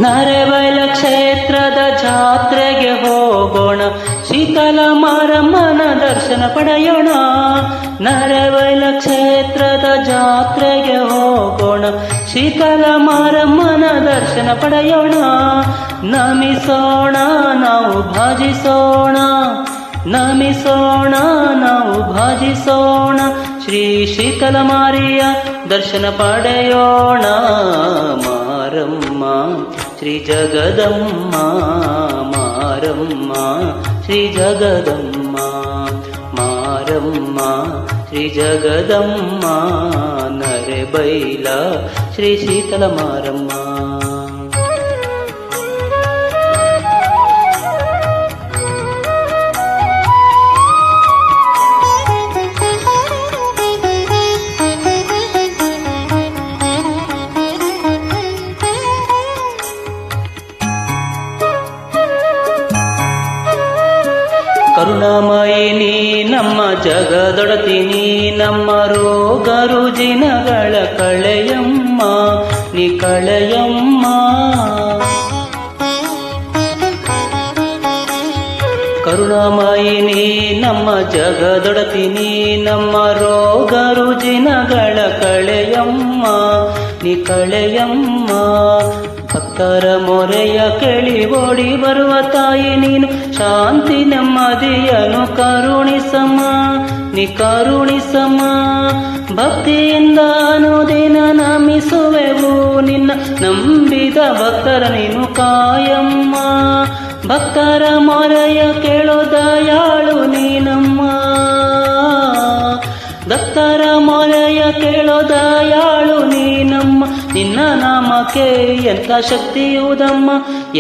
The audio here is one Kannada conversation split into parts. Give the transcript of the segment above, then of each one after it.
ನರೆಬೈಲ ಕ್ಷೇತ್ರದ ಜಾತ್ರೆಗೆ ಹೋಗೋಣ, ಶೀತಲ ಮಾರಮ್ಮನ ದರ್ಶನ ಪಡೆಯೋಣ. ನರೆಬೈಲ ಕ್ಷೇತ್ರದ ಜಾತ್ರೆಗೆ ಹೋಗೋಣ, ಶೀತಲ ಮಾರಮ್ಮನ ದರ್ಶನ ಪಡೆಯೋಣ. ನಮಿಸೋಣ ನಾವು ಭಜಿಸೋಣ, ನಮಿಸೋಣ ನಾವು ಭಜಿಸೋಣ. ಶ್ರೀ ಶೀತಲ ಮಾರಿಯ ದರ್ಶನ ಪಡೆಯೋಣ. ಮಾರಮ್ಮ ಶ್ರೀ ಜಗದಮ್ಮ, ಮಾರಮ್ಮ ಶ್ರೀ ಜಗದಮ್ಮ, ಮಾರಮ್ಮ ಶ್ರೀ ಜಗದಮ್ಮ. ನರೆಬೈಲ ಶ್ರೀ ಶೀತಲ ಮಾರಮ್ಮ. ಕರುಣಾಮಯಿ ನೀ ನಮ್ಮ ಜಗದೊಡತಿ, ನೀ ನಮ್ಮ ರೋಗ ರುಜಿನಗಳ ಕಳೆಯಮ್ಮ, ನೀ ಕಳೆಯಮ್ಮ. ಕರುಣಾಮಯಿ ನೀ ನಮ್ಮ ಜಗದೊಡತಿ, ನೀ ನಮ್ಮ ರೋಗ ರುಜಿನಗಳ ಕಳೆಯಮ್ಮ, ನೀ ಕಳೆಯಮ್ಮ. ಭಕ್ತರ ಮೊರೆಯ ಕೇಳಿ ಓಡಿ ಬರುವ ತಾಯಿ ನೀನು, ಶಾಂತಿ ನೆಮ್ಮದಿಯನು ಕರುಣಿಸಮ್ಮ, ನೀ ಕರುಣಿಸಮ್ಮ. ಭಕ್ತಿಯಿಂದ ಅನುದಿನ ನಮಿಸುವೆವು ನಿನ್ನ, ನಂಬಿದ ಭಕ್ತರ ನೀನು ಕಾಯಮ್ಮ. ಭಕ್ತರ ಮೊರೆಯ ಕೇಳೋ ದಯಾಳು ನೀನಮ್ಮ, ಭಕ್ತರ ಮೊರೆಯ ಕೇಳೋ ದಯಾಳು ನೀನಮ್ಮ. ನಿನ್ನ ನಾಮಕ್ಕೆ ಎಂಥ ಶಕ್ತಿಯುವುದಮ್ಮ,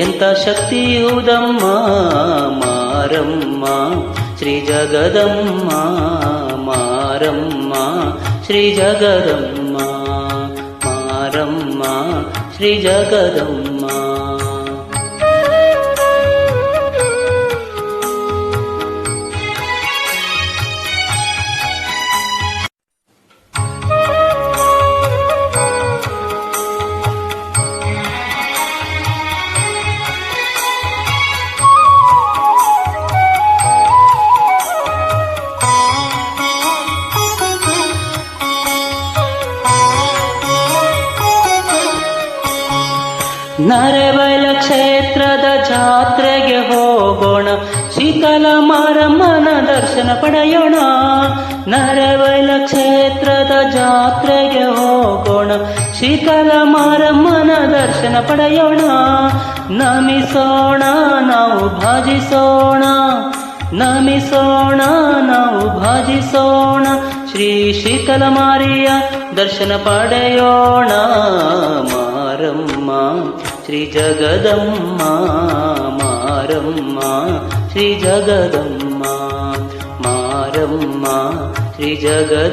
ಎಂಥ ಶಕ್ತಿಯುವುದಮ್ಮ. ಮಾರಮ್ಮ ಶ್ರೀ ಜಗದಮ್ಮ, ಮಾರಮ್ಮ ಶ್ರೀ ಜಗದಮ್ಮ, ಮಾರಮ್ಮ ಶ್ರೀ ಜಗದಮ್ಮ. ನರೆಬೈಲ ಕ್ಷೇತ್ರದ ಜಾತ್ರೆಗೆ ಹೋಗೋಣ, ಶೀತಲ ಮಾರಮ್ಮನ ದರ್ಶನ ಪಡೆಯೋಣ. ನರೆಬೈಲ ಕ್ಷೇತ್ರದ ಜಾತ್ರೆಗೆ ಹೋಗೋಣ, ಶೀತಲ ಮಾರಮ್ಮನ ದರ್ಶನ ಪಡೆಯೋಣ. ನಮಿಸೋಣ ನಾವು ಭಜಿಸೋಣ, ನಮಿಸೋಣ ನಾವು ಭಜಿಸೋಣ. ಶ್ರೀ ಶೀತಲ ಮಾರಿಯ ದರ್ಶನ ಪಡೆಯೋಣ. ಮಾರಮ್ಮ ಶ್ರೀ ಜಗದಮ್ಮ, ಮಾರಮ್ಮ ಶ್ರೀ ಜಗದಮ್ಮ, ಮಾರಮ್ಮ ಶ್ರೀ ಜಗದ